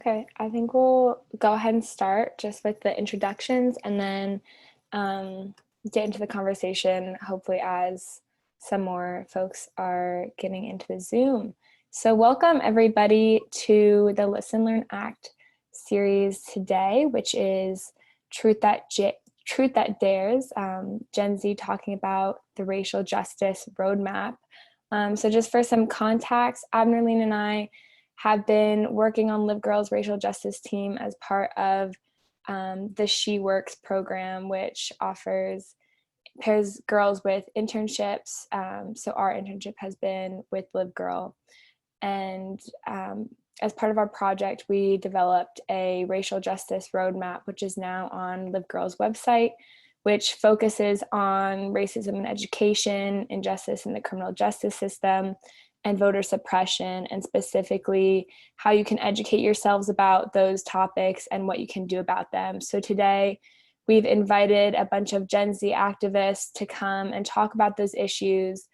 Okay, I think we'll go ahead and start just with the introductions and then get into the conversation, hopefully, as some more folks are getting into the Zoom. So, welcome everybody to the Listen, Learn, Act series today, which is Truth That Dares, Gen Z talking about the racial justice roadmap. So, just for some context, Abner Lee and I have been working on Live Girls Racial Justice Team as part of the She Works program, which pairs girls with internships. So our internship has been with Live Girl. And as part of our project, we developed a racial justice roadmap, which is now on Live Girl's website, which focuses on racism in education, injustice in the criminal justice system, and voter suppression, and specifically how you can educate yourselves about those topics and what you can do about them. So today, we've invited a bunch of Gen Z activists to come and talk about those issues.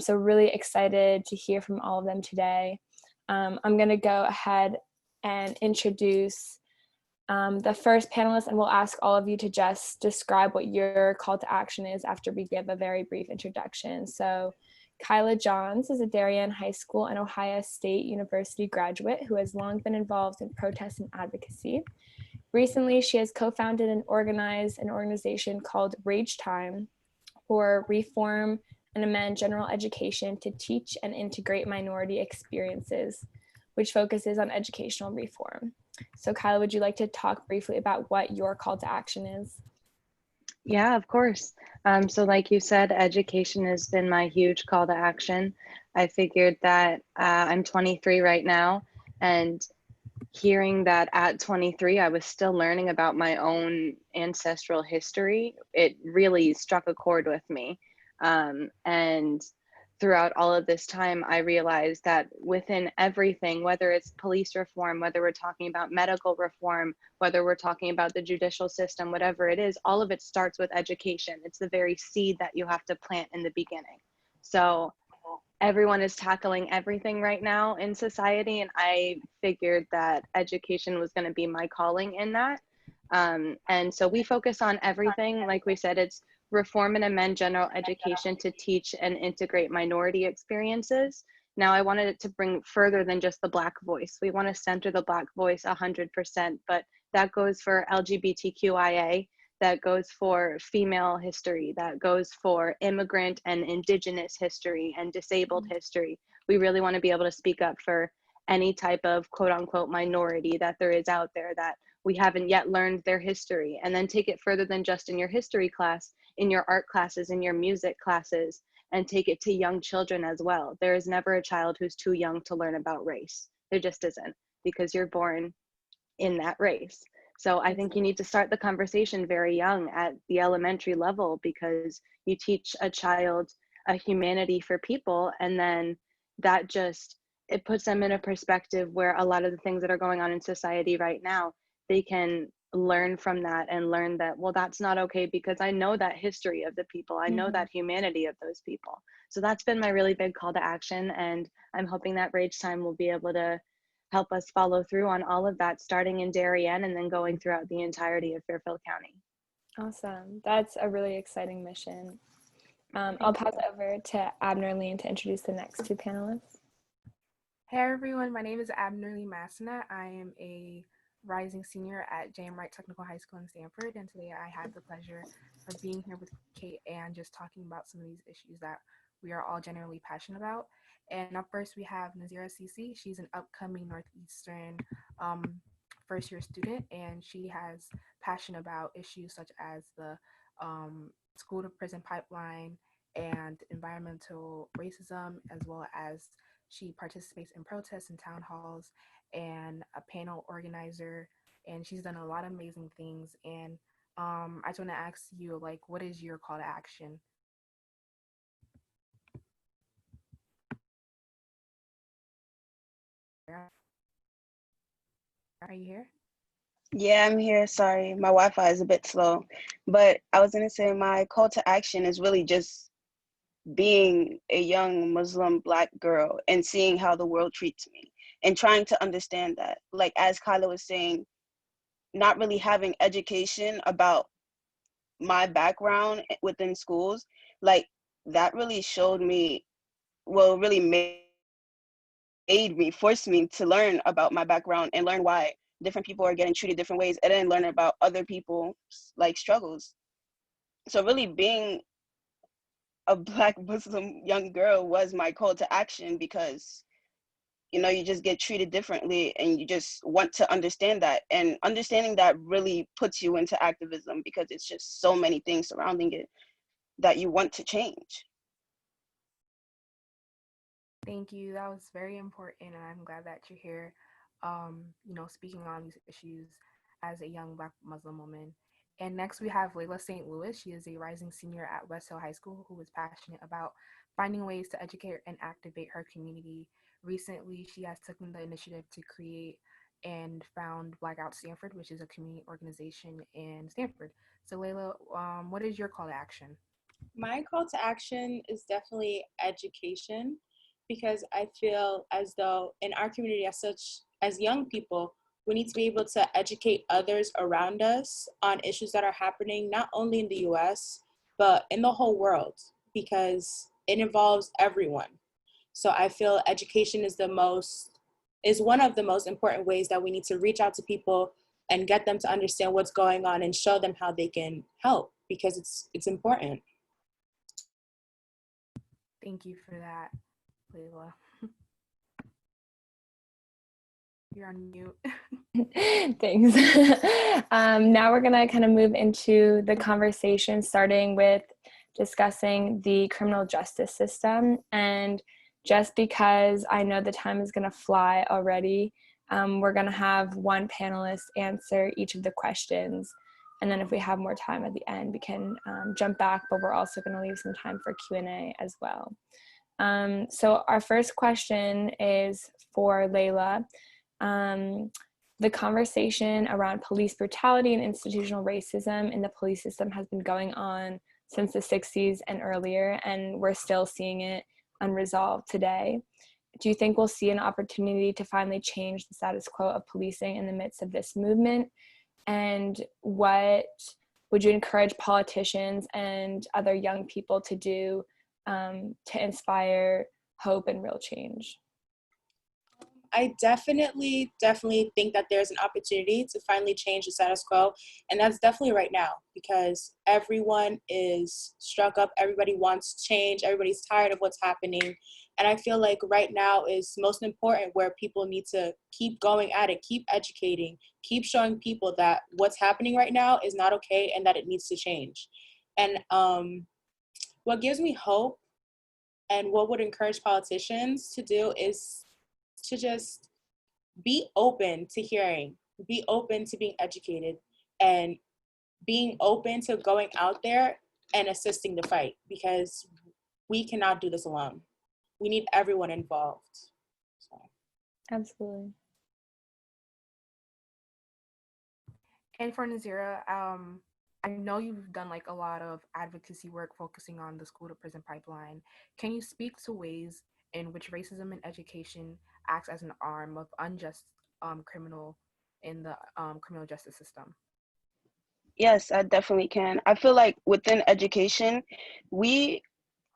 So really excited to hear from all of them today. I'm going to go ahead and introduce the first panelist, and we'll ask all of you to just describe what your call to action is after we give a very brief introduction. So Kyla Johns is a Darien High School and Ohio State University graduate who has long been involved in protest and advocacy. Recently, she has co-founded and organized an organization called Rage Time for Reform and Amend General Education to teach and integrate minority experiences, which focuses on educational reform. So Kyla, would you like to talk briefly about what your call to action is? Yeah, of course. So like you said, education has been my huge call to action. I figured that I'm 23 right now, and hearing that at 23, I was still learning about my own ancestral history, it really struck a chord with me. And throughout all of this time, I realized that within everything, whether it's police reform, whether we're talking about medical reform, whether we're talking about the judicial system, whatever it is, all of it starts with education. It's the very seed that you have to plant in the beginning. So everyone is tackling everything right now in society, and I figured that education was going to be my calling in that. And so we focus on everything. Like we said, it's reform and amend general education to teach and integrate minority experiences. Now, I wanted it to bring further than just the Black voice. We want to center the Black voice 100%, but that goes for LGBTQIA, that goes for female history, that goes for immigrant and indigenous history and disabled history. We really want to be able to speak up for any type of quote unquote minority that there is out there that we haven't yet learned their history, and then take it further than just in your history class, in your art classes, in your music classes, and take it to young children as well. There is never a child who's too young to learn about race. There just isn't, because you're born in that race. So I think you need to start the conversation very young at the elementary level, because you teach a child a humanity for people, and then that just, it puts them in a perspective where a lot of the things that are going on in society right now, they can learn from that and learn that, well, that's not okay, because I know that history of the people, I know that humanity of those people. So that's been my really big call to action, and I'm hoping that Rage Time will be able to help us follow through on all of that, starting in Darien and then going throughout the entirety of Fairfield County. Awesome. That's a really exciting mission. I'll pass it over to Abner Lee to introduce the next two panelists. Hey everyone, my name is Abner Lee Massana. I am a rising senior at J.M. Wright Technical High School in Stanford, and today I have the pleasure of being here with Kate and just talking about some of these issues that we are all generally passionate about. And up first we have Nazir Assisi. She's an upcoming Northeastern first year student, and she has passion about issues such as the school to prison pipeline and environmental racism, as well as she participates in protests and town halls and a panel organizer, and she's done a lot of amazing things. And I just want to ask you, like, what is your call to action? Are you here? Yeah, I'm here. Sorry, my Wi-Fi is a bit slow. But I was going to say my call to action is really just being a young Muslim Black girl and seeing how the world treats me and trying to understand that. Like, as Kyla was saying, not really having education about my background within schools, like that really showed me, well, really forced me to learn about my background and learn why different people are getting treated different ways, and then learn about other people's like struggles. So really being a Black Muslim young girl was my call to action, because you know, you just get treated differently and you just want to understand that, and understanding that really puts you into activism, because it's just so many things surrounding it that you want to change. Thank you. That was very important, and I'm glad that you're here, speaking on these issues as a young Black Muslim woman. And next we have Laila St. Louis. She is a rising senior at West Hill High School who is passionate about finding ways to educate and activate her community. Recently, she has taken the initiative to create and found Blackout Stanford, which is a community organization in Stanford. So Laila, what is your call to action? My call to action is definitely education, because I feel as though in our community as such, as young people, we need to be able to educate others around us on issues that are happening not only in the US, but in the whole world, because it involves everyone. So I feel education is one of the most important ways that we need to reach out to people and get them to understand what's going on and show them how they can help, because it's important. Thank you for that, Laila. You're on mute. Thanks. Now we're going to kind of move into the conversation, starting with discussing the criminal justice system. And just because I know the time is going to fly already, we're going to have one panelist answer each of the questions. And then if we have more time at the end, we can jump back, but we're also going to leave some time for Q&A as well. So our first question is for Laila. The conversation around police brutality and institutional racism in the police system has been going on since the 60s and earlier, and we're still seeing it unresolved today. Do you think we'll see an opportunity to finally change the status quo of policing in the midst of this movement? And what would you encourage politicians and other young people to do to inspire hope and real change? I definitely think that there's an opportunity to finally change the status quo. And that's definitely right now, because everyone is struck up. Everybody wants change. Everybody's tired of what's happening. And I feel like right now is most important, where people need to keep going at it, keep educating, keep showing people that what's happening right now is not okay and that it needs to change. And what gives me hope and what would encourage politicians to do is to just be open to hearing, be open to being educated, and being open to going out there and assisting the fight, because we cannot do this alone. We need everyone involved. So. Absolutely. And for Nazira, I know you've done like a lot of advocacy work focusing on the school to prison pipeline. Can you speak to ways in which racism in education acts as an arm of unjust criminal in the criminal justice system? Yes, I definitely can. I feel like within education, we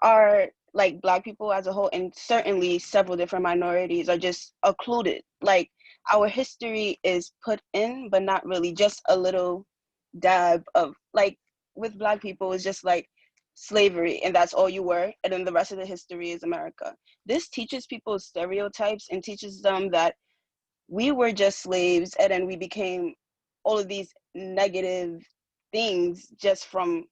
are, like Black people as a whole, and certainly several different minorities, are just occluded. Like, our history is put in, but not really, just a little dab of, like, with Black people, it's just like slavery, and that's all you were, and then the rest of the history is America. This teaches people stereotypes and teaches them that we were just slaves, and then we became all of these negative things just from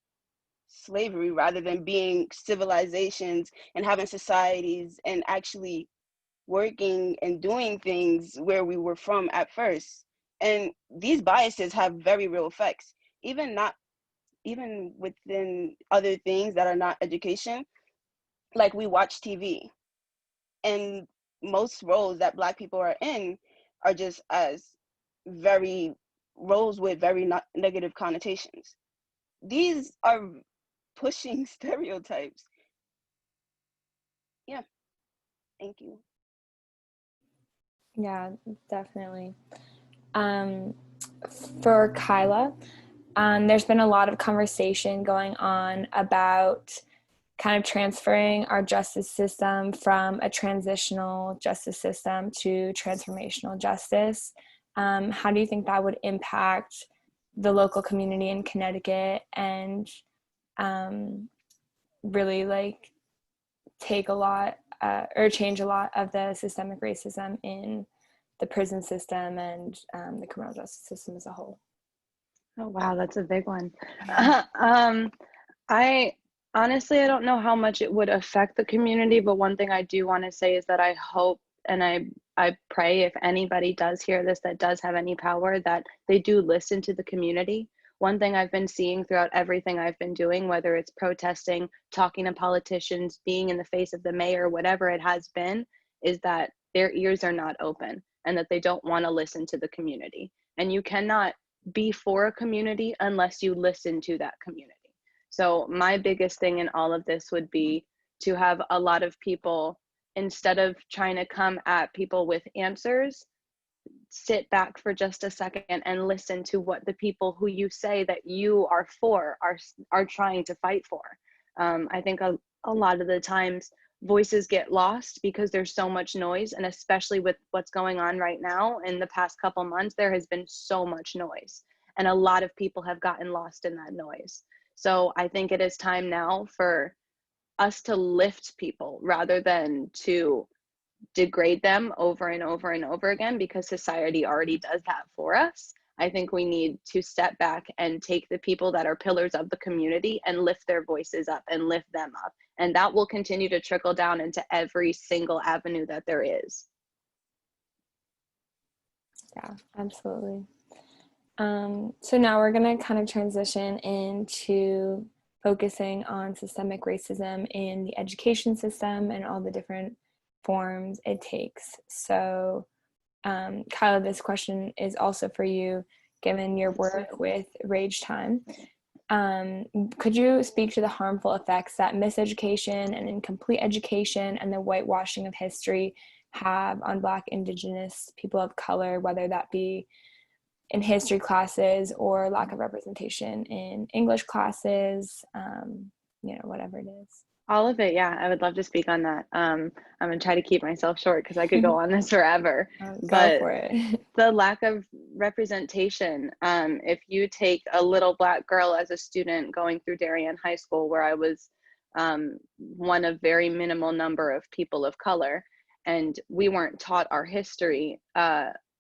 slavery, rather than being civilizations and having societies and actually working and doing things where we were from at first. And these biases have very real effects, even within other things that are not education. Like, we watch TV, and most roles that Black people are in are just as very roles with very negative connotations. These are pushing stereotypes. Yeah, thank you. Yeah, definitely. For Kyla, there's been a lot of conversation going on about kind of transferring our justice system from a transitional justice system to transformational justice. How do you think that would impact the local community in Connecticut and really like take a lot or change a lot of the systemic racism in the prison system and the criminal justice system as a whole? Oh, wow, that's a big one. I honestly, I don't know how much it would affect the community, but one thing I do want to say is that I hope and I pray if anybody does hear this that does have any power, that they do listen to the community. One thing I've been seeing throughout everything I've been doing, whether it's protesting, talking to politicians, being in the face of the mayor, whatever it has been, is that their ears are not open and that they don't want to listen to the community. And you cannot be for a community unless you listen to that community. So my biggest thing in all of this would be to have a lot of people, instead of trying to come at people with answers, sit back for just a second and listen to what the people who you say that you are for are trying to fight for. I think a lot of the times voices get lost because there's so much noise, and especially with what's going on right now in the past couple months, there has been so much noise and a lot of people have gotten lost in that noise. So I think it is time now for us to lift people rather than to degrade them over and over and over again, because society already does that for us. I think we need to step back and take the people that are pillars of the community and lift their voices up and lift them up. And that will continue to trickle down into every single avenue that there is. Yeah, absolutely. So now we're going to kind of transition into focusing on systemic racism in the education system and all the different forms it takes. So, Kyla, this question is also for you, given your work with Rage Time. Could you speak to the harmful effects that miseducation and incomplete education and the whitewashing of history have on Black, Indigenous, people of color, whether that be in history classes or lack of representation in English classes, whatever it is? All of it, yeah. I would love to speak on that. I'm gonna try to keep myself short because I could go on this forever. Go for it. The lack of representation. If you take a little Black girl as a student going through Darien High School, where I was one of very minimal number of people of color, and we weren't taught our history,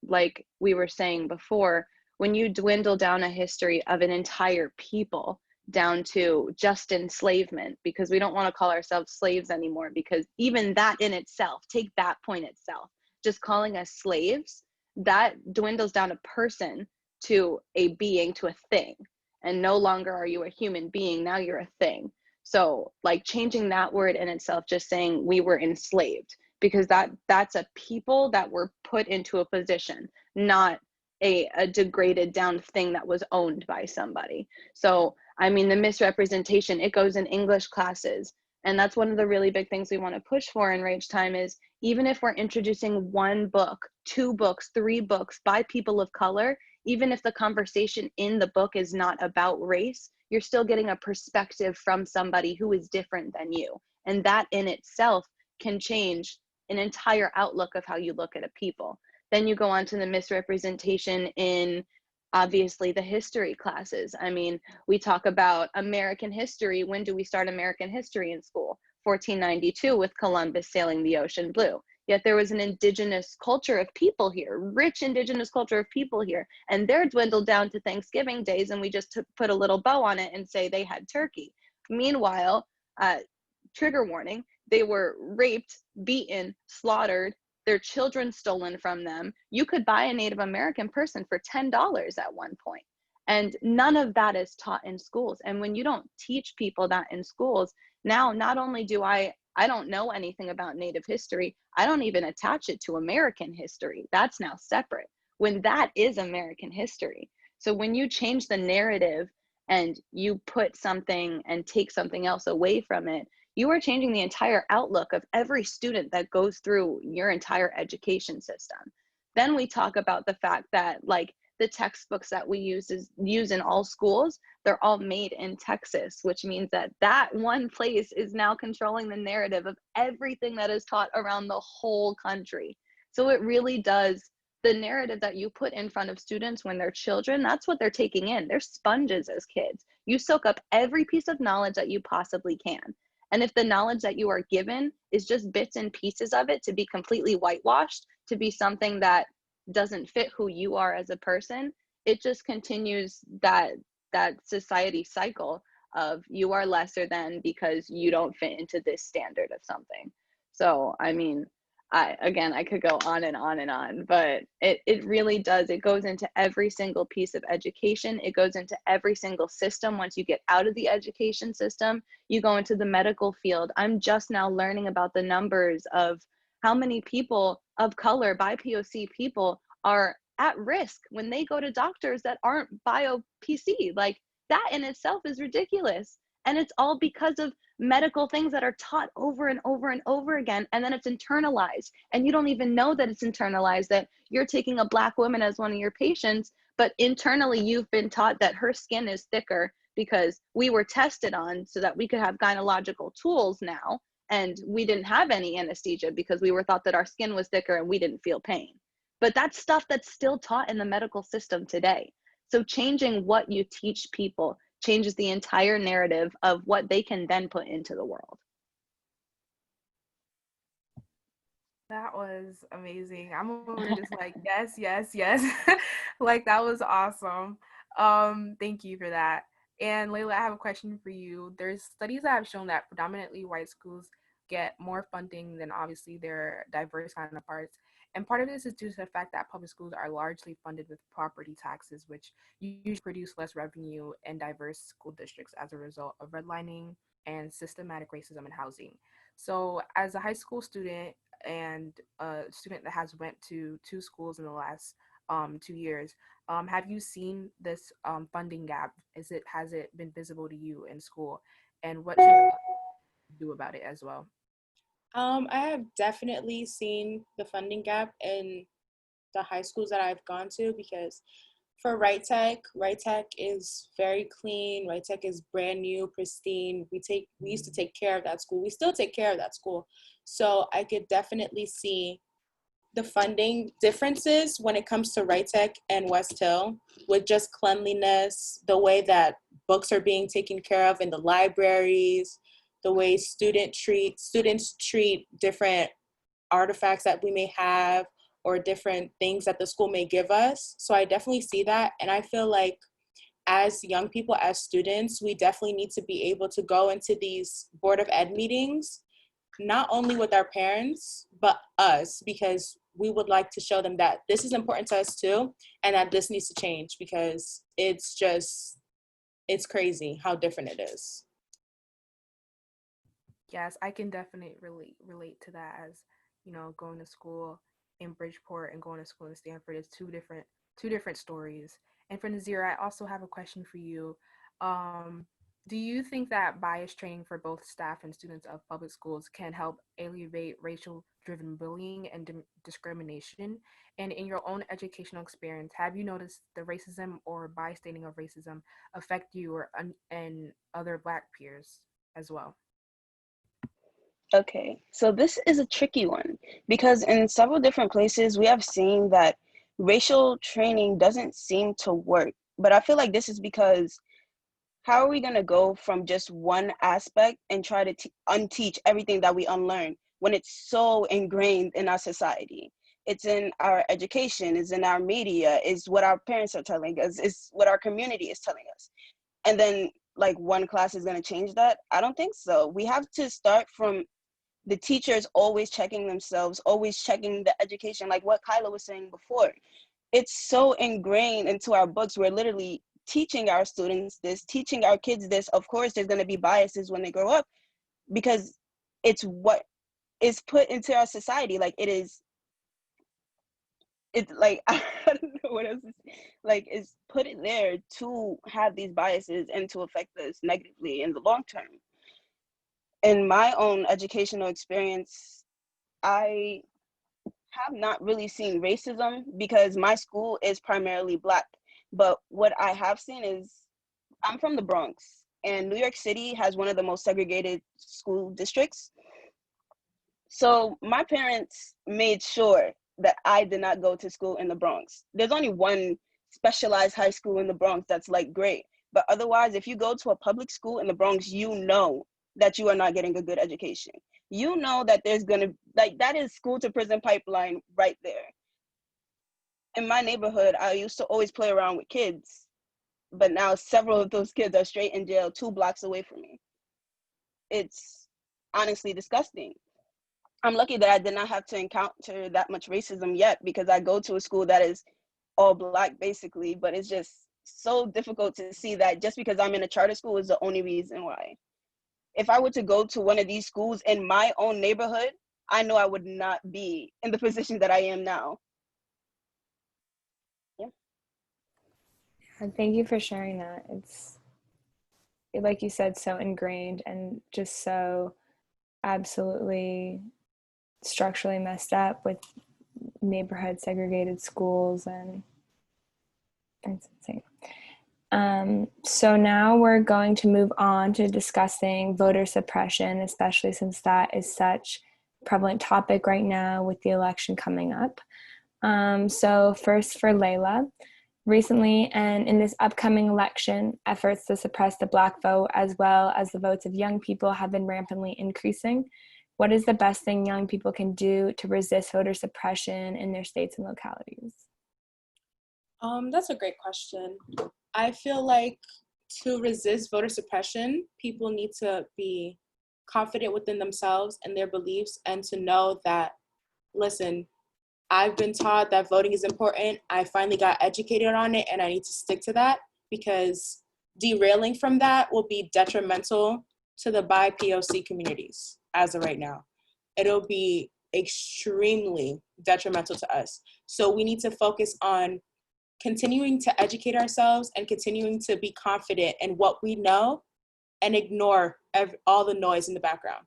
like we were saying before, when you dwindle down a history of an entire people down to just enslavement, because we don't want to call ourselves slaves anymore, because even that in itself, take that point itself, just calling us slaves, that dwindles down a person to a being, to a thing. And no longer are you a human being, now you're a thing. So like changing that word in itself, just saying we were enslaved, because that's a people that were put into a position, not a degraded down thing that was owned by somebody. So I mean, the misrepresentation, it goes in English classes. And that's one of the really big things we want to push for in Rage Time is, even if we're introducing one book, 2 books, 3 books by people of color, even if the conversation in the book is not about race, you're still getting a perspective from somebody who is different than you. And that in itself can change an entire outlook of how you look at a people. Then you go on to the misrepresentation in obviously the history classes. I mean, we talk about American history. When do we start American history in school? 1492 with Columbus sailing the ocean blue. Yet there was an indigenous culture of people here, rich indigenous culture of people here, and they're dwindled down to Thanksgiving days, and we just put a little bow on it and say they had turkey. Meanwhile, trigger warning, they were raped, beaten, slaughtered, their children stolen from them. You could buy a Native American person for $10 at one point. And none of that is taught in schools. And when you don't teach people that in schools, now not only do I don't know anything about Native history, I don't even attach it to American history. That's now separate, when that is American history. So when you change the narrative and you put something and take something else away from it, you are changing the entire outlook of every student that goes through your entire education system. Then we talk about the fact that like the textbooks that we use in all schools, they're all made in Texas, which means that that one place is now controlling the narrative of everything that is taught around the whole country. So it really does, the narrative that you put in front of students when they're children, that's what they're taking in. They're sponges as kids. You soak up every piece of knowledge that you possibly can. And if the knowledge that you are given is just bits and pieces of it to be completely whitewashed, to be something that doesn't fit who you are as a person, it just continues that society cycle of you are lesser than because you don't fit into this standard of something. So I mean, I could go on and on and on, but it really does. It goes into every single piece of education. It goes into every single system. Once you get out of the education system, you go into the medical field. I'm just now learning about the numbers of how many people of color, BIPOC people, are at risk when they go to doctors that aren't bio-PC. Like, that in itself is ridiculous. And it's all because of medical things that are taught over and over and over again. And then it's internalized. And you don't even know that it's internalized, that you're taking a Black woman as one of your patients, but internally you've been taught that her skin is thicker because we were tested on so that we could have gynecological tools now. And we didn't have any anesthesia because we were thought that our skin was thicker and we didn't feel pain. But that's stuff that's still taught in the medical system today. So changing what you teach people changes the entire narrative of what they can then put into the world. That was amazing. I'm over just like, yes, yes, yes. Like, that was awesome. Thank you for that. And Laila, I have a question for you. There's studies that have shown that predominantly white schools get more funding than obviously their diverse counterparts. And part of this is due to the fact that public schools are largely funded with property taxes, which usually produce less revenue in diverse school districts as a result of redlining and systematic racism in housing. So as a high school student and a student that has went to 2 schools in the last 2 years, have you seen this funding gap? Has it been visible to you in school? And what should we do about it as well? I have definitely seen the funding gap in the high schools that I've gone to, because for Right Tech is very clean. Right Tech is brand new, pristine. We used to take care of that school. We still take care of that school. So I could definitely see the funding differences when it comes to Right Tech and West Hill, with just cleanliness, the way that books are being taken care of in the libraries, the way students treat different artifacts that we may have, or different things that the school may give us. So I definitely see that. And I feel like as young people, as students, we definitely need to be able to go into these Board of Ed meetings, not only with our parents, but us, because we would like to show them that this is important to us too, and that this needs to change, because it's crazy how different it is. Yes, I can definitely relate to that, as going to school in Bridgeport and going to school in Stanford is two different stories. And for Nazir, I also have a question for you. Do you think that bias training for both staff and students of public schools can help alleviate racial-driven bullying and discrimination? And in your own educational experience, have you noticed the racism or bystander of racism affect you and other Black peers as well? Okay, so this is a tricky one, because in several different places we have seen that racial training doesn't seem to work. But I feel like this is because how are we going to go from just one aspect and try to unteach everything that we unlearn when it's so ingrained in our society? It's in our education, it's in our media, it's what our parents are telling us, it's what our community is telling us. And then like one class is going to change that? I don't think so. We have to start from the teachers always checking themselves, always checking the education, like what Kyla was saying before. It's so ingrained into our books. We're literally teaching our students this, teaching our kids this. Of course, there's going to be biases when they grow up, because it's what is put into our society. Like it's like, I don't know what else like, it's put in there to have these biases and to affect us negatively in the long term. In my own educational experience, I have not really seen racism because my school is primarily Black. But what I have seen is, I'm from the Bronx, and New York City has one of the most segregated school districts. So my parents made sure that I did not go to school in the Bronx. There's only one specialized high school in the Bronx that's like great. But otherwise, if you go to a public school in the Bronx, you know that you are not getting a good education. You know that there's gonna, like, that is school to prison pipeline right there. In my neighborhood, I used to always play around with kids, but now several of those kids are straight in jail 2 blocks away from me. It's honestly disgusting. I'm lucky that I did not have to encounter that much racism yet, because I go to a school that is all Black basically, but it's just so difficult to see that just because I'm in a charter school is the only reason why. If I were to go to one of these schools in my own neighborhood, I know I would not be in the position that I am now. Yeah. And thank you for sharing that. It's, like you said, so ingrained and just so absolutely structurally messed up with neighborhood segregated schools, and it's insane. So now we're going to move on to discussing voter suppression, especially since that is such a prevalent topic right now with the election coming up. So first for Laila, recently and in this upcoming election, efforts to suppress the Black vote as well as the votes of young people have been rampantly increasing. What is the best thing young people can do to resist voter suppression in their states and localities? That's a great question. I feel like to resist voter suppression, people need to be confident within themselves and their beliefs, and to know that, listen, I've been taught that voting is important. I finally got educated on it, and I need to stick to that, because derailing from that will be detrimental to the BIPOC communities as of right now. It'll be extremely detrimental to us. So we need to focus on continuing to educate ourselves and continuing to be confident in what we know, and ignore all the noise in the background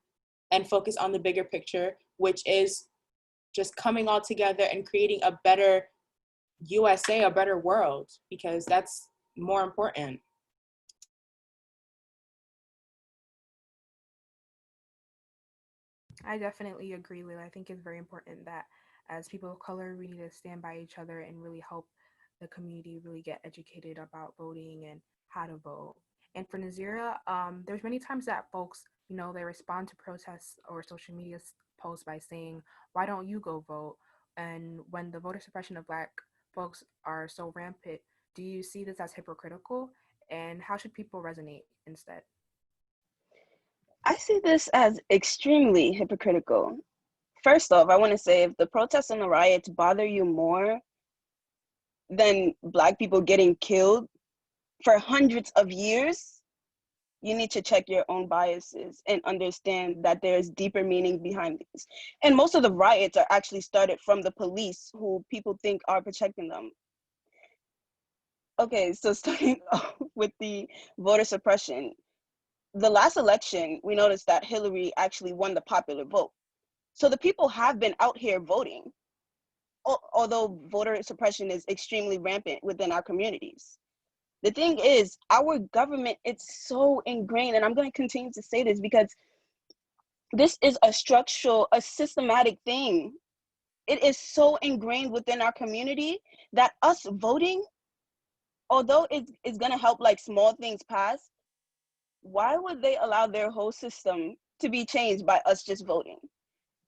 and focus on the bigger picture, which is just coming all together and creating a better USA, a better world, because that's more important. I definitely agree, Lila. I think it's very important that as people of color, we need to stand by each other and really help the community really get educated about voting and how to vote. And for Nazira, there's many times that folks, they respond to protests or social media posts by saying, why don't you go vote? And when the voter suppression of Black folks are so rampant, do you see this as hypocritical? And how should people resonate instead? I see this as extremely hypocritical. First off, I want to say, if the protests and the riots bother you more than Black people getting killed for hundreds of years, you need to check your own biases and understand that there's deeper meaning behind these. And most of the riots are actually started from the police, who people think are protecting them. Okay, so starting off with the voter suppression, the last election, we noticed that Hillary actually won the popular vote. So the people have been out here voting, although voter suppression is extremely rampant within our communities. The thing is, our government, it's so ingrained, and I'm going to continue to say this because this is a structural, a systematic thing. It is so ingrained within our community that us voting, although it's going to help like small things pass, why would they allow their whole system to be changed by us just voting?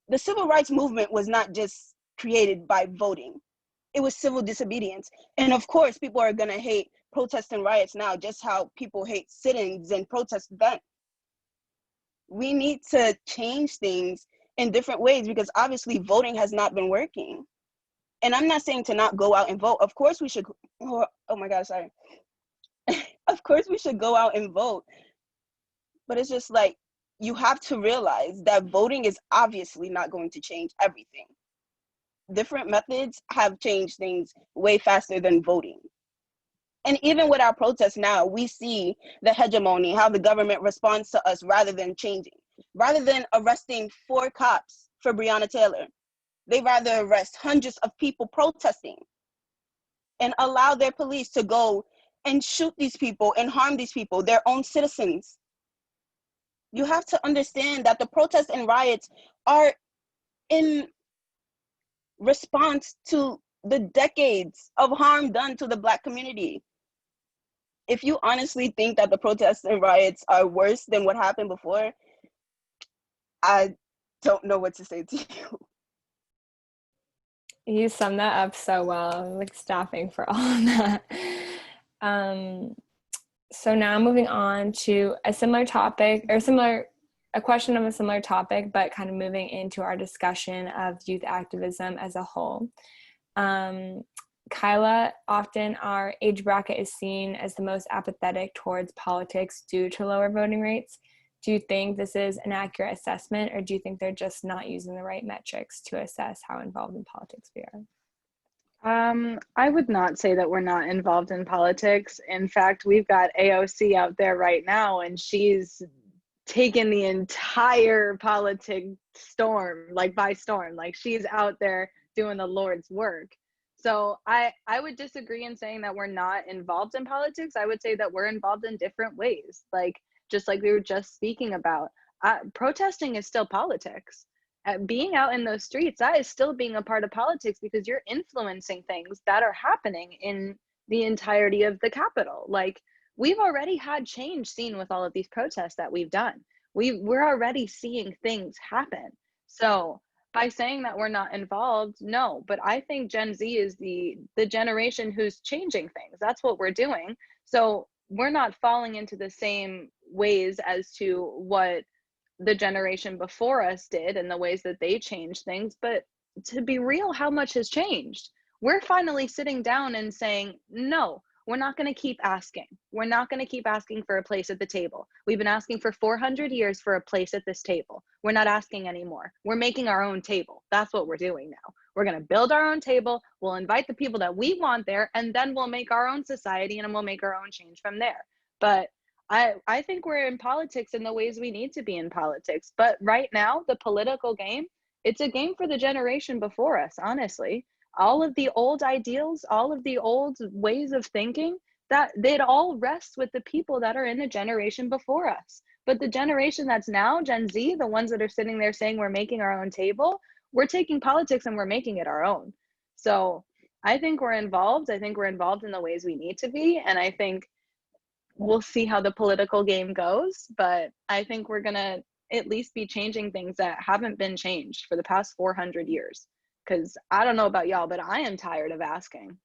The civil rights movement was not just created by voting. It was civil disobedience. And of course, people are going to hate protests and riots now, just how people hate sit-ins and protests then. We need to change things in different ways, because obviously voting has not been working. And I'm not saying to not go out and vote. Of course we should, oh my God, sorry. Of course we should go out and vote. But it's just like, you have to realize that voting is obviously not going to change everything. Different methods have changed things way faster than voting. And even with our protests now, we see the hegemony, how the government responds to us rather than changing. Rather than arresting 4 cops for Breonna Taylor, They rather arrest hundreds of people protesting and allow their police to go and shoot these people and harm these people, their own citizens. You have to understand that the protests and riots are in response to the decades of harm done to the Black community. If you honestly think that the protests and riots are worse than what happened before, I don't know what to say to you. You summed that up so well. I'm like stopping for all of that. So now moving on to a similar topic, or a question of a similar topic, but kind of moving into our discussion of youth activism as a whole. Kyla, often our age bracket is seen as the most apathetic towards politics due to lower voting rates. Do you think this is an accurate assessment, or do you think they're just not using the right metrics to assess how involved in politics we are? I would not say that we're not involved in politics. In fact, we've got AOC out there right now, and she's taken the entire politic storm, like by storm. Like, she's out there doing the Lord's work. So I would disagree in saying that we're not involved in politics. I would say that we're involved in different ways. Like, just like we were just speaking about, protesting is still politics. Being out in those streets, that is still being a part of politics, because you're influencing things that are happening in the entirety of the Capitol. Like, we've already had change seen with all of these protests that we've done. We're already seeing things happen. So by saying that we're not involved, no, but I think Gen Z is the generation who's changing things. That's what we're doing. So we're not falling into the same ways as to what the generation before us did and the ways that they changed things. But to be real, how much has changed? We're finally sitting down and saying, no, we're not going to keep asking. We're not going to keep asking for a place at the table. We've been asking for 400 years for a place at this table. We're not asking anymore. We're making our own table. That's what we're doing now. We're going to build our own table. We'll invite the people that we want there, and then we'll make our own society, and we'll make our own change from there. But I think we're in politics in the ways we need to be in politics. But right now, the political game, it's a game for the generation before us, honestly. All of the old ideals, all of the old ways of thinking, that they'd all rest with the people that are in the generation before us. But the generation that's now, Gen Z, the ones that are sitting there saying we're making our own table, we're taking politics and we're making it our own. So I think we're involved. I think we're involved in the ways we need to be. And I think we'll see how the political game goes, but I think we're gonna at least be changing things that haven't been changed for the past 400 years. Because I don't know about y'all, but I am tired of asking.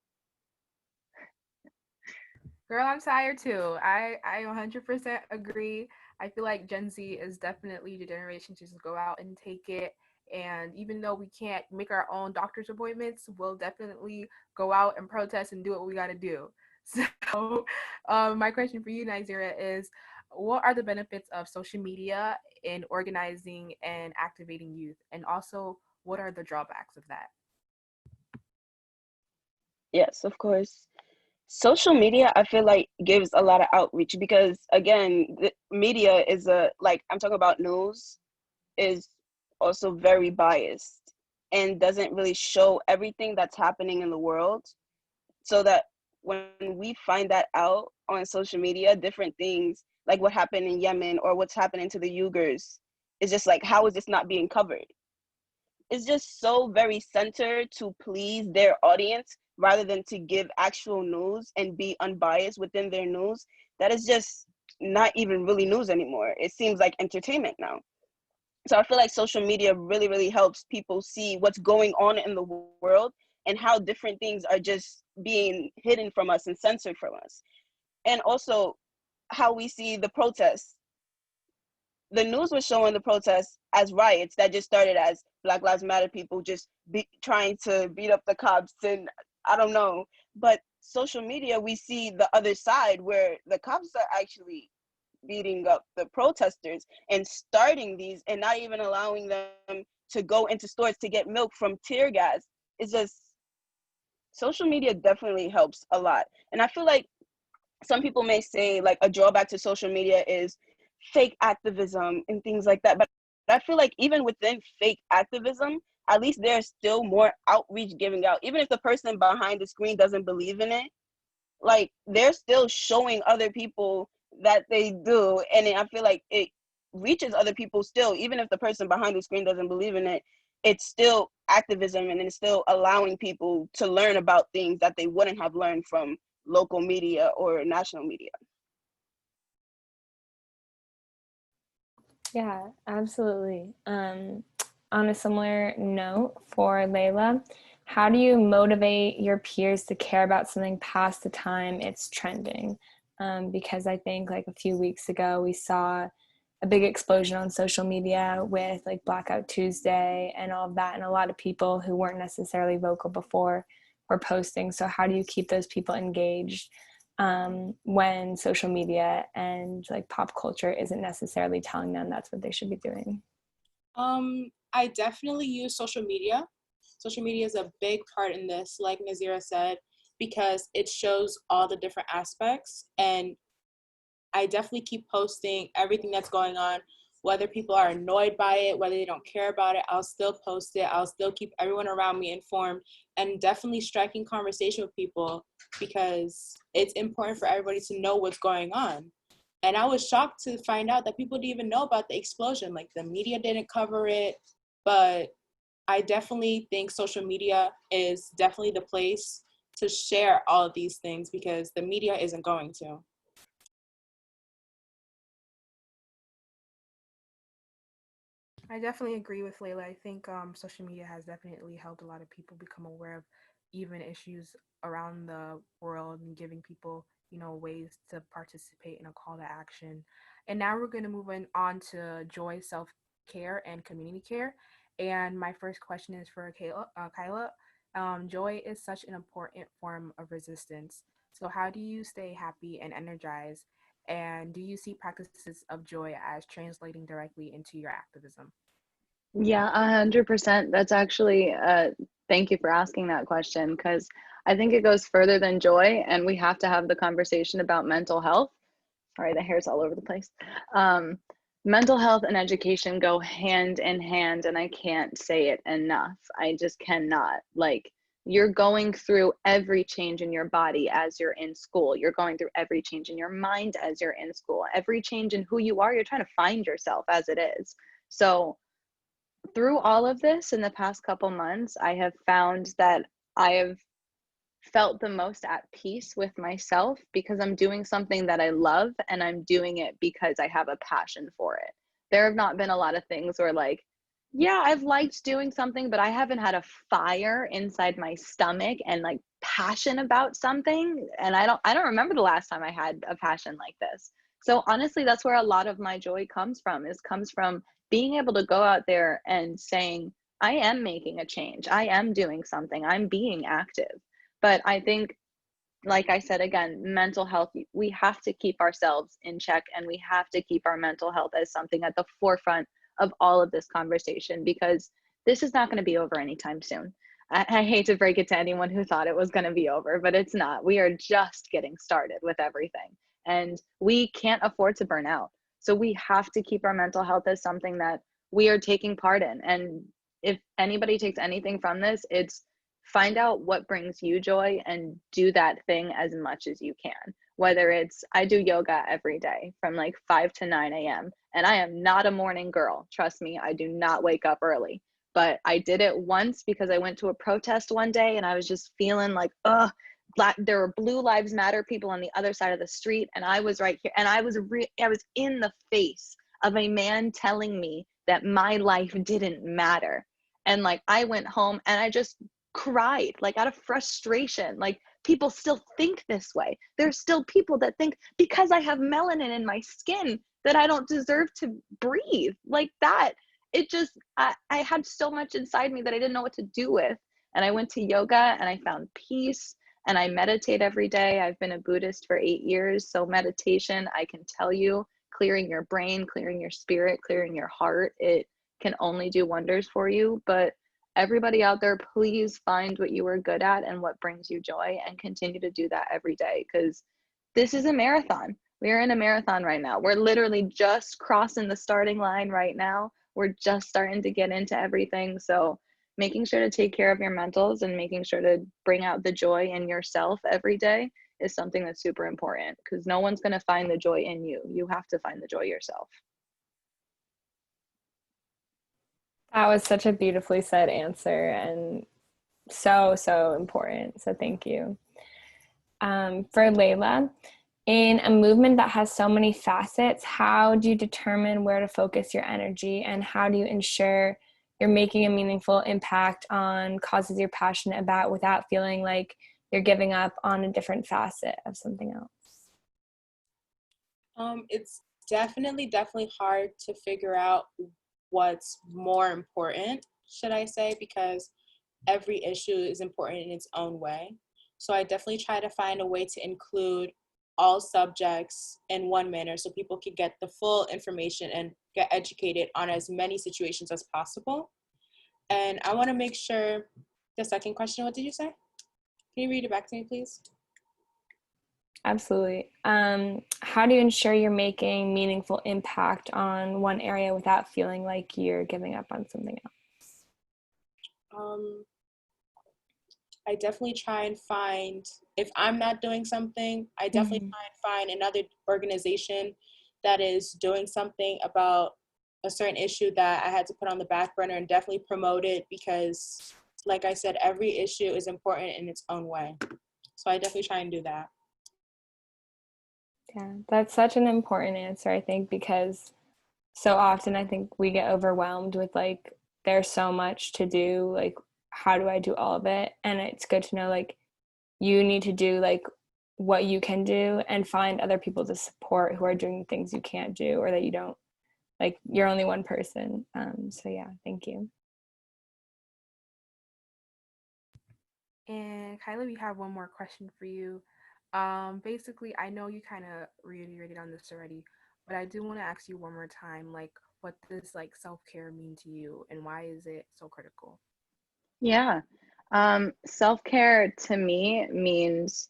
Girl, I'm tired too. I 100% agree. I feel like Gen Z is definitely the generation to just go out and take it. And even though we can't make our own doctor's appointments, we'll definitely go out and protest and do what we got to do. So my question for you, Nazira, is what are the benefits of social media in organizing and activating youth? And also, what are the drawbacks of that? Yes, of course. Social media, I feel like, gives a lot of outreach because, again, the media is I'm talking about news, is also very biased and doesn't really show everything that's happening in the world. So that when we find that out on social media, different things like what happened in Yemen or what's happening to the Uyghurs, it's just like, how is this not being covered? It's just so very centered to please their audience rather than to give actual news and be unbiased within their news. That is just not even really news anymore. It seems like entertainment now. So I feel like social media really, really helps people see what's going on in the world and how different things are just being hidden from us and censored from us. And also how we see the protests. The news was showing the protests as riots that just started as Black Lives Matter people just trying to beat up the cops, and I don't know. But social media, we see the other side where the cops are actually beating up the protesters and starting these and not even allowing them to go into stores to get milk from tear gas. It's just, social media definitely helps a lot. And I feel like some people may say like a drawback to social media is fake activism and things like that. But I feel like even within fake activism, at least there's still more outreach giving out. Even if the person behind the screen doesn't believe in it, like they're still showing other people that they do. And I feel like it reaches other people still, even if the person behind the screen doesn't believe in it. It's still activism, and it's still allowing people to learn about things that they wouldn't have learned from local media or national media. Yeah, absolutely. On a similar note for Laila, how do you motivate your peers to care about something past the time it's trending? Because I think like a few weeks ago, we saw a big explosion on social media with like Blackout Tuesday and all of that. And a lot of people who weren't necessarily vocal before were posting. So how do you keep those people engaged when social media and like pop culture isn't necessarily telling them that's what they should be doing? I definitely use social media. Social media is a big part in this, like Nazira said, because it shows all the different aspects. And I definitely keep posting everything that's going on, whether people are annoyed by it, whether they don't care about it, I'll still post it. I'll still keep everyone around me informed, and definitely striking conversation with people, because it's important for everybody to know what's going on. And I was shocked to find out that people didn't even know about the explosion. Like the media didn't cover it, but I definitely think social media is definitely the place to share all of these things, because the media isn't going to. I definitely agree with Layla. I think social media has definitely helped a lot of people become aware of even issues around the world and giving people, ways to participate in a call to action. And now we're going to move on to joy, self care, and community care. And my first question is for Kyla. Joy is such an important form of resistance. So, how do you stay happy and energized? And do you see practices of joy as translating directly into your activism? Yeah, 100%. That's actually, thank you for asking that question, because I think it goes further than joy, and we have to have the conversation about mental health. Sorry, the hair's all over the place. Mental health and education go hand in hand, and I can't say it enough. I just cannot. Like, you're going through every change in your body as you're in school. You're going through every change in your mind as you're in school. Every change in who you are, you're trying to find yourself as it is. So through all of this in the past couple months, I have found that I have felt the most at peace with myself, because I'm doing something that I love, and I'm doing it because I have a passion for it. There have not been a lot of things where, like, yeah, I've liked doing something, but I haven't had a fire inside my stomach and like passion about something. And I don't remember the last time I had a passion like this. So honestly, that's where a lot of my joy comes from, comes from being able to go out there and saying, I am making a change. I am doing something. I'm being active. But I think, like I said, again, mental health, we have to keep ourselves in check, and we have to keep our mental health as something at the forefront of all of this conversation, because this is not going to be over anytime soon. I hate to break it to anyone who thought it was going to be over, but it's not. We are just getting started with everything, and we can't afford to burn out. So we have to keep our mental health as something that we are taking part in. And if anybody takes anything from this, it's find out what brings you joy and do that thing as much as you can. Whether it's, I do yoga every day from like 5 to 9 a.m. and I am not a morning girl. Trust me, I do not wake up early. But I did it once because I went to a protest one day and I was just feeling like, there were Blue Lives Matter people on the other side of the street, and I was right here, and I was in the face of a man telling me that my life didn't matter. And like, I went home and I just cried, like, out of frustration. Like, people still think this way. There's still people that think because I have melanin in my skin that I don't deserve to breathe. Like that, it just, I had so much inside me that I didn't know what to do with. And I went to yoga and I found peace, and I meditate every day. I've been a Buddhist for 8 years. So meditation, I can tell you, clearing your brain, clearing your spirit, clearing your heart, it can only do wonders for you. But everybody out there, please find what you are good at and what brings you joy, and continue to do that every day, because this is a marathon. We're in a marathon right now. We're literally just crossing the starting line right now. We're just starting to get into everything. So making sure to take care of your mentals and making sure to bring out the joy in yourself every day is something that's super important, because no one's going to find the joy in you. You have to find the joy yourself. That was such a beautifully said answer, and so important. So thank you. For Laila, in a movement that has so many facets, how do you determine where to focus your energy, and how do you ensure you're making a meaningful impact on causes you're passionate about without feeling like you're giving up on a different facet of something else? It's definitely hard to figure out what's more important, should I say, because every issue is important in its own way. So I definitely try to find a way to include all subjects in one manner so people can get the full information and get educated on as many situations as possible. And I want to make sure, the second question, what did you say? Can you read it back to me, please? Absolutely. How do you ensure you're making meaningful impact on one area without feeling like you're giving up on something else? I definitely try and find, if I'm not doing something, I definitely try and find another organization that is doing something about a certain issue that I had to put on the back burner, and definitely promote it, because like I said, every issue is important in its own way. So I definitely try and do that. Yeah, that's such an important answer, I think, because so often I think we get overwhelmed with like, there's so much to do, like, how do I do all of it? And it's good to know, like, you need to do like what you can do and find other people to support who are doing things you can't do, or that you don't, like, you're only one person. So yeah, thank you. And Kyla, we have one more question for you. Basically, I know you kind of reiterated on this already, but I do want to ask you one more time, like, what does like self-care mean to you, and why is it so critical? Yeah. Self-care to me means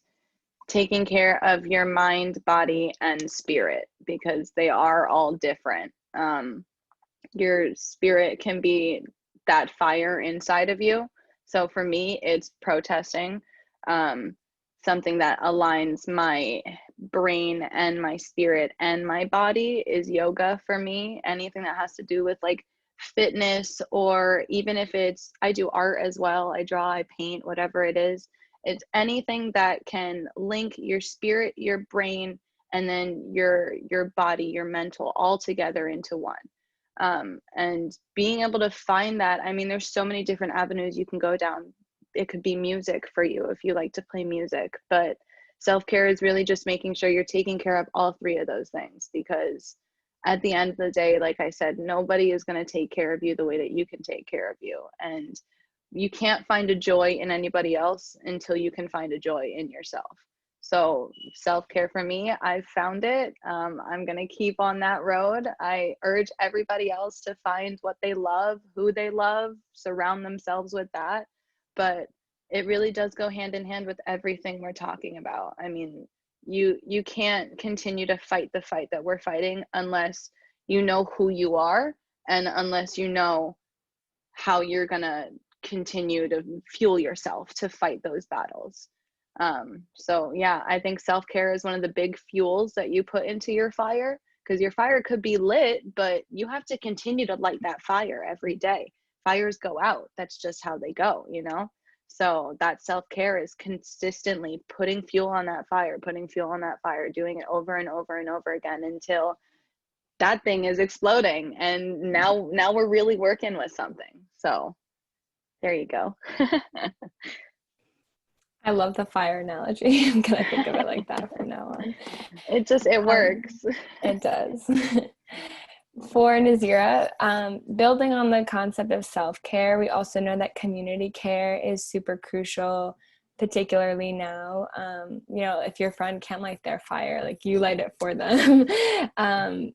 taking care of your mind, body, and spirit, because they are all different. Your spirit can be that fire inside of you. So for me, it's protesting. Something that aligns my brain and my spirit and my body is yoga for me. Anything that has to do with like fitness, or even if it's, I do art as well. I draw, I paint, whatever it is. It's anything that can link your spirit, your brain, and then your body, your mental, all together into one. And being able to find that, I mean, there's so many different avenues you can go down. It could be music for you if you like to play music, but self-care is really just making sure you're taking care of all three of those things, because at the end of the day, like I said, nobody is going to take care of you the way that you can take care of you. And you can't find a joy in anybody else until you can find a joy in yourself. So self-care for me, I've found it. I'm going to keep on that road. I urge everybody else to find what they love, who they love, surround themselves with that. But it really does go hand in hand with everything we're talking about. I mean, you can't continue to fight the fight that we're fighting unless you know who you are, and unless you know how you're going to continue to fuel yourself to fight those battles. So yeah, I think self-care is one of the big fuels that you put into your fire, because your fire could be lit, but you have to continue to light that fire every day. Fires go out. That's just how they go, you know? So that self-care is consistently putting fuel on that fire, doing it over and over and over again until that thing is exploding. And now we're really working with something. So there you go. I love the fire analogy. I'm gonna think of it like that from now on. It works. It does. For Nazira, building on the concept of self-care, we also know that community care is super crucial, particularly now. You know, if your friend can't light their fire, like, you light it for them.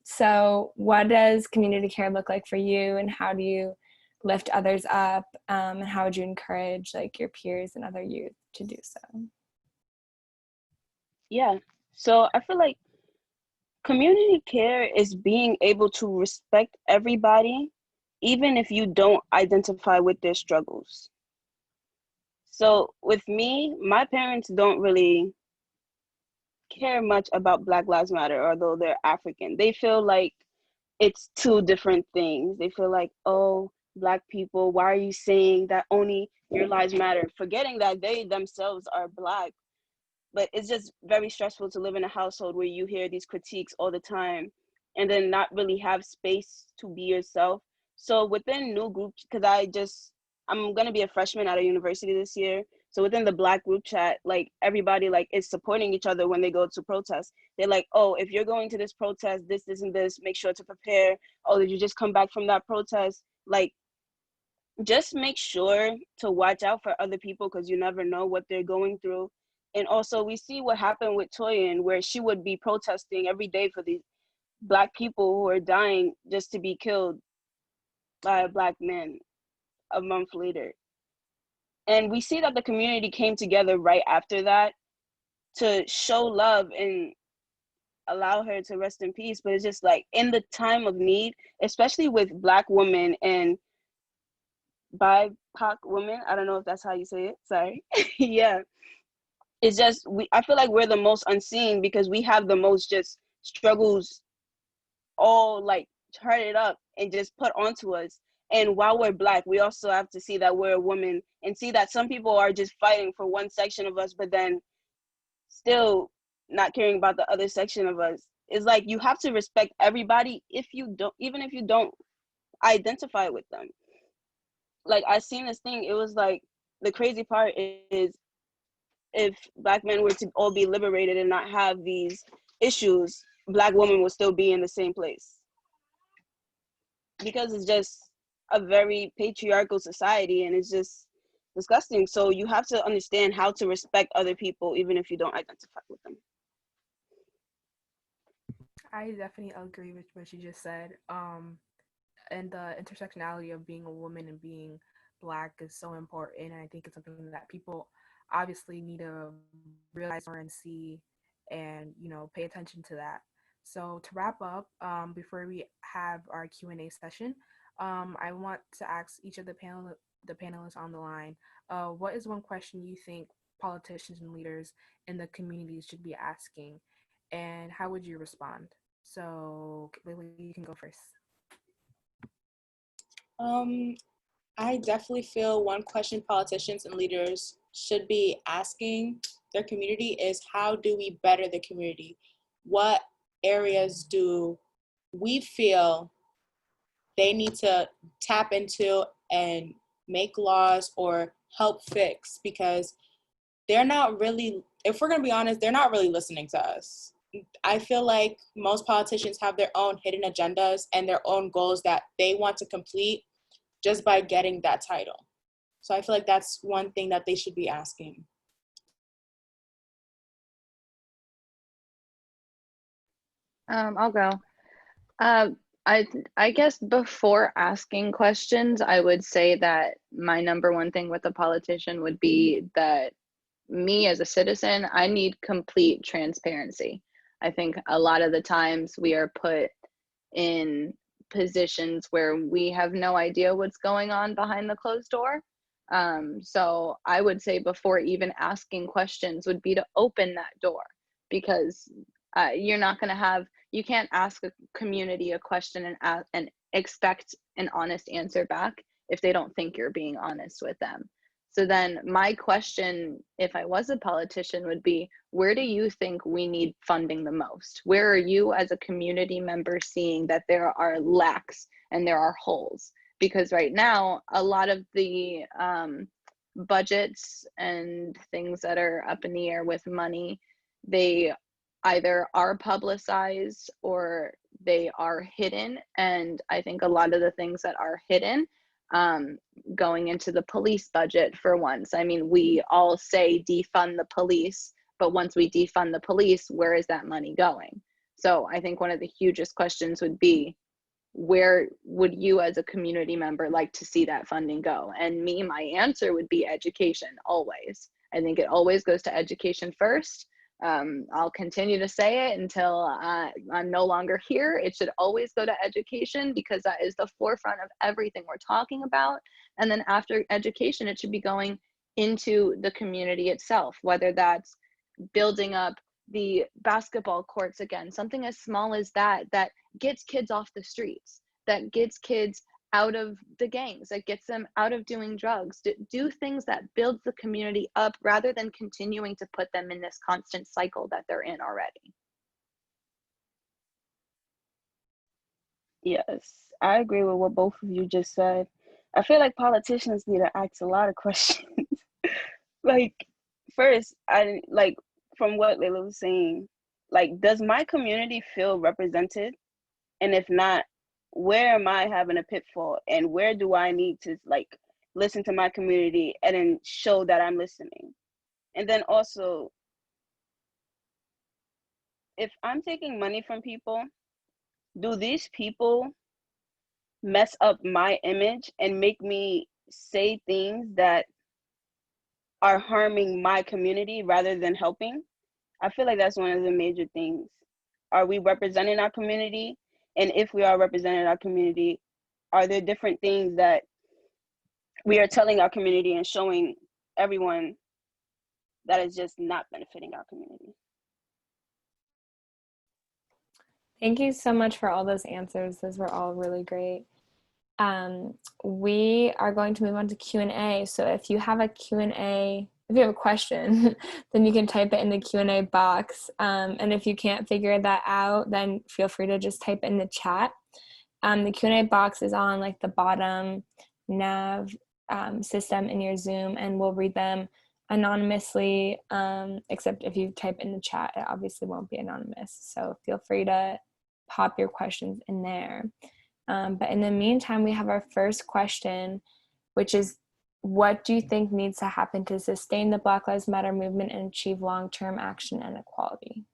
So what does community care look like for you, and how do you lift others up, and how would you encourage like your peers and other youth to do so? Yeah. So I feel like community care is being able to respect everybody, even if you don't identify with their struggles. So with me, my parents don't really care much about Black Lives Matter, although they're African. They feel like it's two different things. They feel like, oh, Black people, why are you saying that only your lives matter? Forgetting that they themselves are Black. But it's just very stressful to live in a household where you hear these critiques all the time and then not really have space to be yourself. So within new groups, because I'm going to be a freshman at a university this year. So within the Black group chat, like everybody like is supporting each other when they go to protest. They're like, oh, if you're going to this protest, this, and this, make sure to prepare. Oh, did you just come back from that protest? Like, just make sure to watch out for other people because you never know what they're going through. And also we see what happened with Toyin, where she would be protesting every day for these Black people who are dying just to be killed by a Black man a month later. And we see that the community came together right after that to show love and allow her to rest in peace. But it's just like in the time of need, especially with Black women and BIPOC women, I don't know if that's how you say it, sorry. Yeah, it's just I feel like we're the most unseen because we have the most just struggles all like charted up and just put onto us. And while we're Black, we also have to see that we're a woman and see that some people are just fighting for one section of us, but then still not caring about the other section of us. It's like you have to respect everybody even if you don't identify with them. Like I seen this thing, it was like the crazy part is if Black men were to all be liberated and not have these issues, Black women will still be in the same place. Because it's just a very patriarchal society and it's just disgusting. So you have to understand how to respect other people even if you don't identify with them. I definitely agree with what you just said. And the intersectionality of being a woman and being Black is so important. And I think it's something that people obviously need to realize more and see and, pay attention to that. So to wrap up, before we have our Q&A session, I want to ask each of the panelists on the line, what is one question you think politicians and leaders in the communities should be asking, and how would you respond? So, Lily, you can go first. I definitely feel one question politicians and leaders should be asking their community is, how do we better the community? What areas do we feel they need to tap into and make laws or help fix? Because they're not really, if we're going to be honest, they're not really listening to us. I feel like most politicians have their own hidden agendas and their own goals that they want to complete just by getting that title. So I feel like that's one thing that they should be asking. I'll go. I guess before asking questions, I would say that my number one thing with a politician would be that me as a citizen, I need complete transparency. I think a lot of the times we are put in positions where we have no idea what's going on behind the closed door. So I would say before even asking questions would be to open that door, because you're not going to have, you can't ask a community a question and expect an honest answer back if they don't think you're being honest with them. So then my question, if I was a politician, would be, where do you think we need funding the most? Where are you as a community member seeing that there are lacks and there are holes? Because right now, a lot of the budgets and things that are up in the air with money, they either are publicized or they are hidden. And I think a lot of the things that are hidden, going into the police budget for once. I mean, we all say defund the police, but once we defund the police, where is that money going? So I think one of the hugest questions would be, where would you as a community member like to see that funding go? And my answer would be education, always. I think it always goes to education first. I'll continue to say it until I'm no longer here. It should always go to education, because that is the forefront of everything we're talking about. And then after education, it should be going into the community itself, whether that's building up the basketball courts again, something as small as that, that gets kids off the streets, that gets kids out of the gangs, that gets them out of doing drugs, do things that builds the community up, rather than continuing to put them in this constant cycle that they're in already. Yes, I agree with what both of you just said. I feel like politicians need to ask a lot of questions. Like, first, I like, from what Laila was saying, like, does my community feel represented? And if not, where am I having a pitfall, and where do I need to like listen to my community and then show that I'm listening? And then also, if I'm taking money from people, do these people mess up my image and make me say things that are harming my community rather than helping? I feel like that's one of the major things. Are we representing our community? And if we are representing our community, are there different things that we are telling our community and showing everyone that is just not benefiting our community? Thank you so much for all those answers. Those were all really great. We are going to move on to Q&A. So if you have a Q&A, if you have a question, then you can type it in the Q&A box. And if you can't figure that out, then feel free to just type in the chat. The Q&A box is on like the bottom nav system in your Zoom, and we'll read them anonymously, except if you type in the chat, it obviously won't be anonymous. So feel free to pop your questions in there. But in the meantime, we have our first question, which is, what do you think needs to happen to sustain the Black Lives Matter movement and achieve long-term action and equality?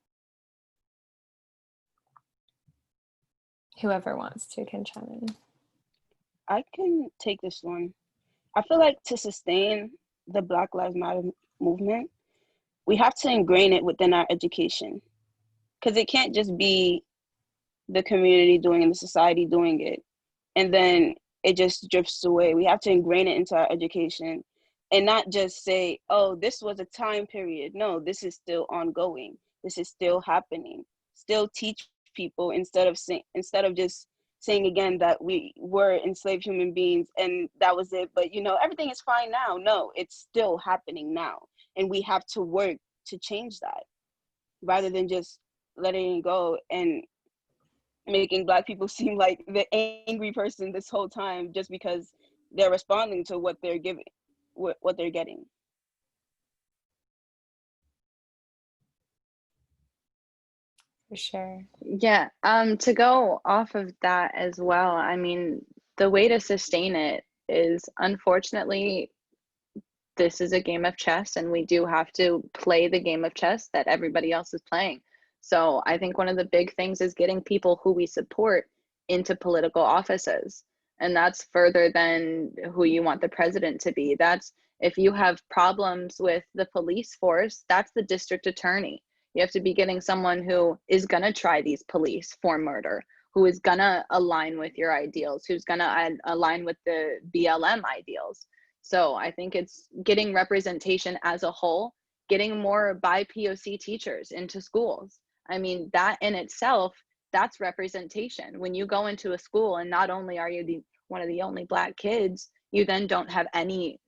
Whoever wants to can chime in. I can take this one. I feel like to sustain the Black Lives Matter movement, we have to ingrain it within our education, because it can't just be the community doing it and the society doing it, and then it just drifts away. We have to ingrain it into our education and not just say, oh, this was a time period. No, this is still ongoing. This is still happening. Still teach people instead of just saying again that we were enslaved human beings and that was it. But everything is fine now. No, it's still happening now. And we have to work to change that, rather than just letting it go and making Black people seem like the angry person this whole time just because they're responding to what they're giving, what they're getting. For sure. Yeah, to go off of that as well, I mean, the way to sustain it is, unfortunately, this is a game of chess, and we do have to play the game of chess that everybody else is playing. So I think one of the big things is getting people who we support into political offices. And that's further than who you want the president to be. That's, if you have problems with the police force, that's the district attorney. You have to be getting someone who is going to try these police for murder, who is going to align with your ideals, who's going to align with the BLM ideals. So I think it's getting representation as a whole, getting more bi-POC teachers into schools. I mean, that in itself, that's representation. When you go into a school and not only are you one of the only Black kids, you then don't have any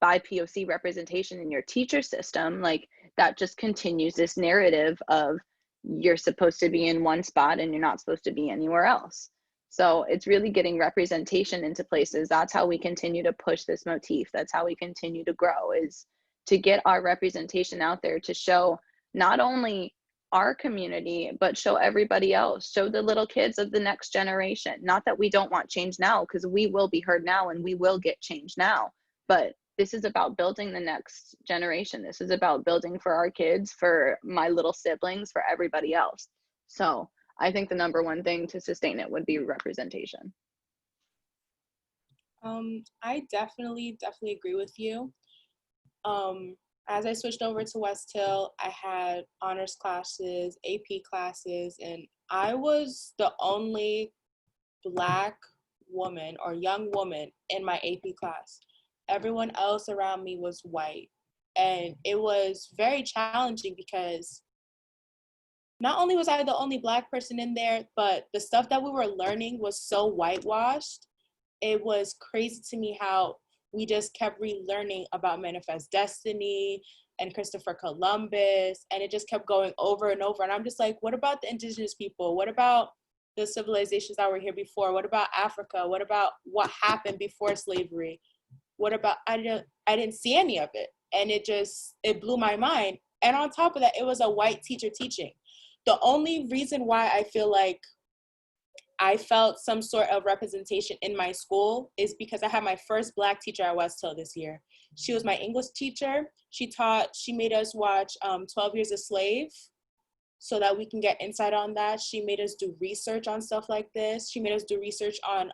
bi-POC representation in your teacher system. Like, that just continues this narrative of you're supposed to be in one spot and you're not supposed to be anywhere else. So it's really getting representation into places. That's how we continue to push this motif. That's how we continue to grow, is to get our representation out there, to show not only our community, but show everybody else, show the little kids of the next generation. Not that we don't want change now, because we will be heard now and we will get change now, but this is about building the next generation. This is about building for our kids, for my little siblings, for everybody else. So I think the number one thing to sustain it would be representation. I definitely agree with you. as I switched over to West Hill, I had honors classes, AP classes, and I was the only Black woman or young woman in my AP class. Everyone else around me was white. And it was very challenging because not only was I the only Black person in there, but the stuff that we were learning was so whitewashed. It was crazy to me how we just kept relearning about Manifest Destiny and Christopher Columbus, and it just kept going over and over. And I'm just like, what about the indigenous people? What about the civilizations that were here before? What about Africa? What about what happened before slavery? What about, I didn't see any of it. And it blew my mind. And on top of that, it was a white teacher teaching. The only reason why I feel like I felt some sort of representation in my school is because I had my first Black teacher at West Hill this year. She was my English teacher. She made us watch 12 Years a Slave so that we can get insight on that. She made us do research on stuff like this. She made us do research on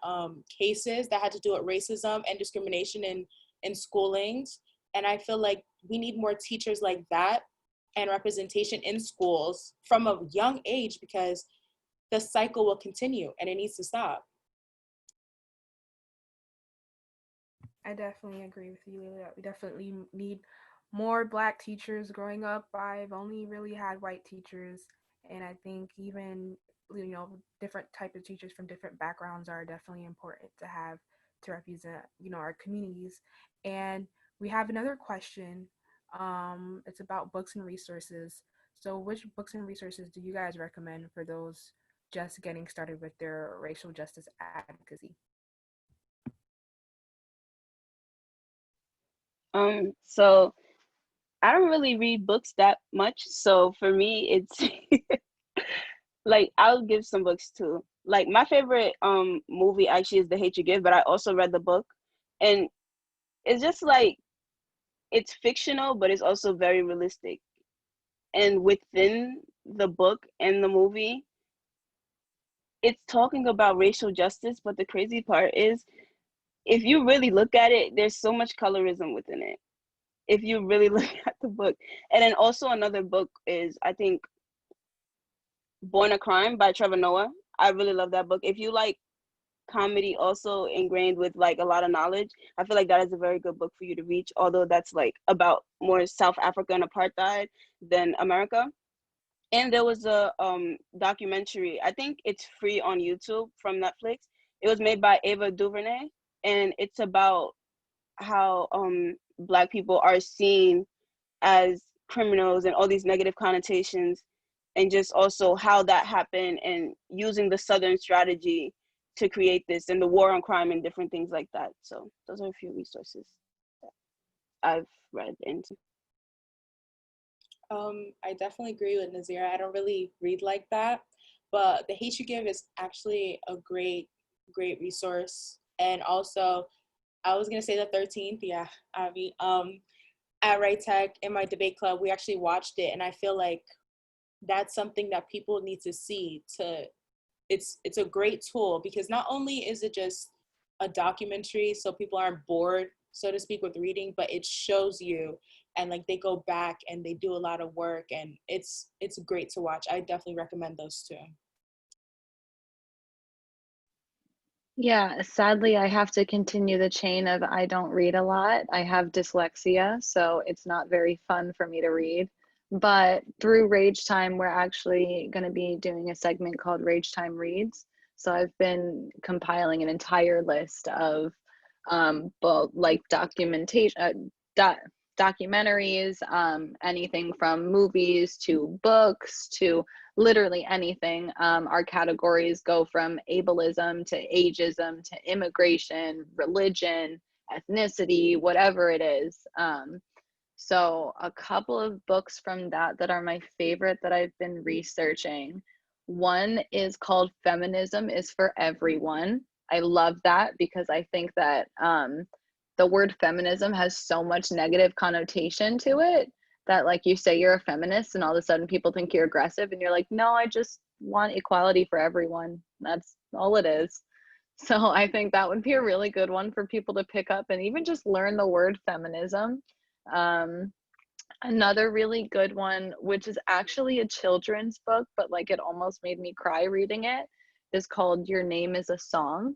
cases that had to do with racism and discrimination in schoolings. And I feel like we need more teachers like that and representation in schools from a young age, because the cycle will continue and it needs to stop. I definitely agree with you, Laila. We definitely need more Black teachers. Growing up, I've only really had white teachers, and I think even different type of teachers from different backgrounds are definitely important to have to represent our communities. And we have another question. It's about books and resources. So, which books and resources do you guys recommend for those just getting started with their racial justice advocacy? So I don't really read books that much. So for me, it's like I'll give some books too. Like my favorite movie actually is The Hate You Give, but I also read the book, and it's just like it's fictional, but it's also very realistic. And within the book and the movie, it's talking about racial justice, but the crazy part is if you really look at it, there's so much colorism within it. If you really look at the book. And then also another book is, I think, Born a Crime by Trevor Noah. I really love that book. If you like comedy also ingrained with like a lot of knowledge, I feel like that is a very good book for you to reach, although that's like about more South Africa and apartheid than America. And there was a documentary, I think it's free on YouTube from Netflix. It was made by Ava DuVernay, and it's about how Black people are seen as criminals and all these negative connotations, and just also how that happened and using the Southern strategy to create this and the war on crime and different things like that. So those are a few resources that I've read into. I definitely agree with Nazir. I don't really read like that, but The Hate You Give is actually a great resource. And also, I was gonna say the 13th, yeah, Avi. At Right Tech in my debate club, we actually watched it, and I feel like that's something that people need to see. It's a great tool, because not only is it just a documentary so people aren't bored, so to speak, with reading, but it shows you, and like they go back and they do a lot of work, and it's great to watch. I definitely recommend those two. Yeah, sadly, I have to continue the chain of I don't read a lot. I have dyslexia, so it's not very fun for me to read. But through Rage Time, we're actually going to be doing a segment called Rage Time Reads. So I've been compiling an entire list of both like documentaries, anything from movies to books to literally anything. Our categories go from ableism to ageism to immigration, religion, ethnicity, whatever it is. So a couple of books from that are my favorite that I've been researching. One is called Feminism Is for Everyone. I love that because I think that the word feminism has so much negative connotation to it that, like, you say you're a feminist and all of a sudden people think you're aggressive, and you're like, no, I just want equality for everyone. That's all it is. So I think that would be a really good one for people to pick up and even just learn the word feminism. Another really good one, which is actually a children's book, but like it almost made me cry reading it, is called Your Name is a Song.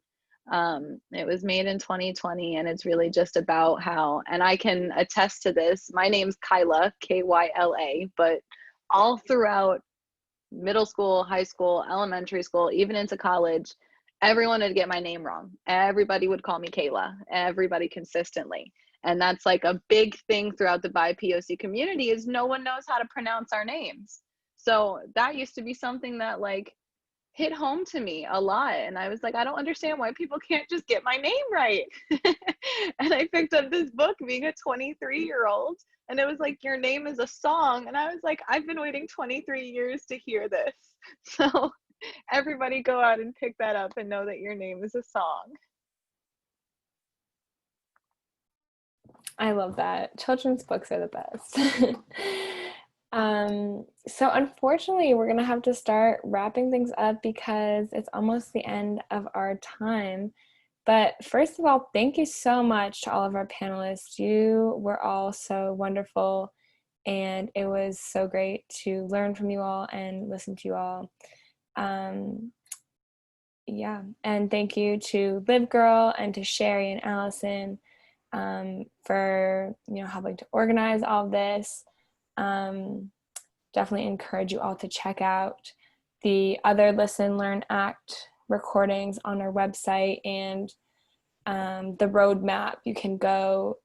It was made in 2020, and it's really just about how, and I can attest to this, my name's Kyla, Kyla, but all throughout middle school, high school, elementary school, even into college, everyone would get my name wrong. Everybody would call me Kayla, everybody consistently. And that's like a big thing throughout the BIPOC community, is no one knows how to pronounce our names. So that used to be something that like hit home to me a lot. And I was like, I don't understand why people can't just get my name right. And I picked up this book being a 23-year-old, and it was like, Your Name is a Song. And I was like, I've been waiting 23 years to hear this. So everybody go out and pick that up and know that your name is a song. I love that. Children's books are the best. So unfortunately, we're gonna have to start wrapping things up because it's almost the end of our time. But first of all, thank you so much to all of our panelists. You were all so wonderful, and it was so great to learn from you all and listen to you all. Yeah, and thank you to Live Girl and to Sherry and Allison for helping to organize all of this. Definitely encourage you all to check out the other Listen, Learn, Act recordings on our website and the roadmap. You can go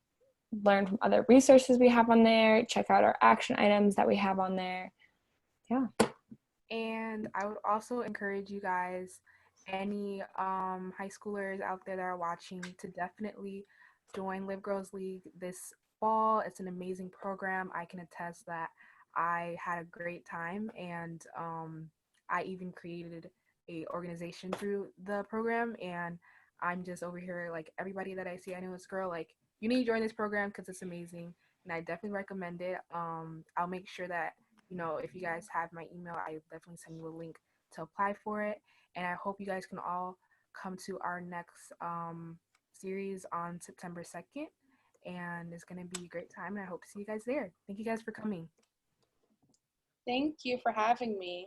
learn from other resources we have on there, check out our action items that we have on there. Yeah. And I would also encourage you guys, any high schoolers out there that are watching, to definitely join Live Girls League this fall. It's an amazing program. I can attest that I had a great time, and I even created a organization through the program, and I'm just over here like, everybody that I see, I know this girl, like, you need to join this program because it's amazing, and I definitely recommend it. I'll make sure that, if you guys have my email, I definitely send you a link to apply for it. And I hope you guys can all come to our next series on September 2nd. And it's going to be a great time. And I hope to see you guys there. Thank you guys for coming. Thank you for having me.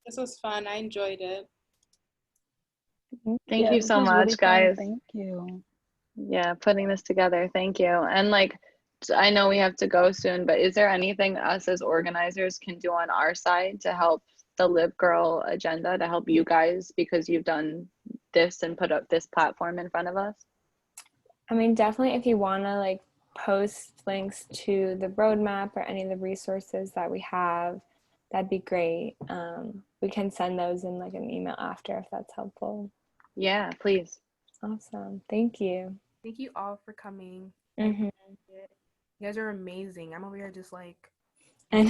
This was fun. I enjoyed it. Thank you so much, really guys. Thank you. Yeah, putting this together. Thank you. And like, I know we have to go soon, but is there anything us as organizers can do on our side to help the Live Girl agenda, to help you guys, because you've done this and put up this platform in front of us? I mean, definitely if you want to like post links to the roadmap or any of the resources that we have, that'd be great. We can send those in like an email after if that's helpful. Yeah, please. Awesome. Thank you. Thank you all for coming. Mm-hmm. You guys are amazing. I'm over here just like, And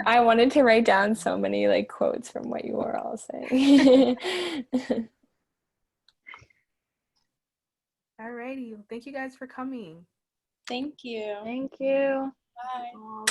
I wanted to write down so many like quotes from what you were all saying. alrighty. Thank you guys for coming. Thank you. Thank you. Bye. Oh,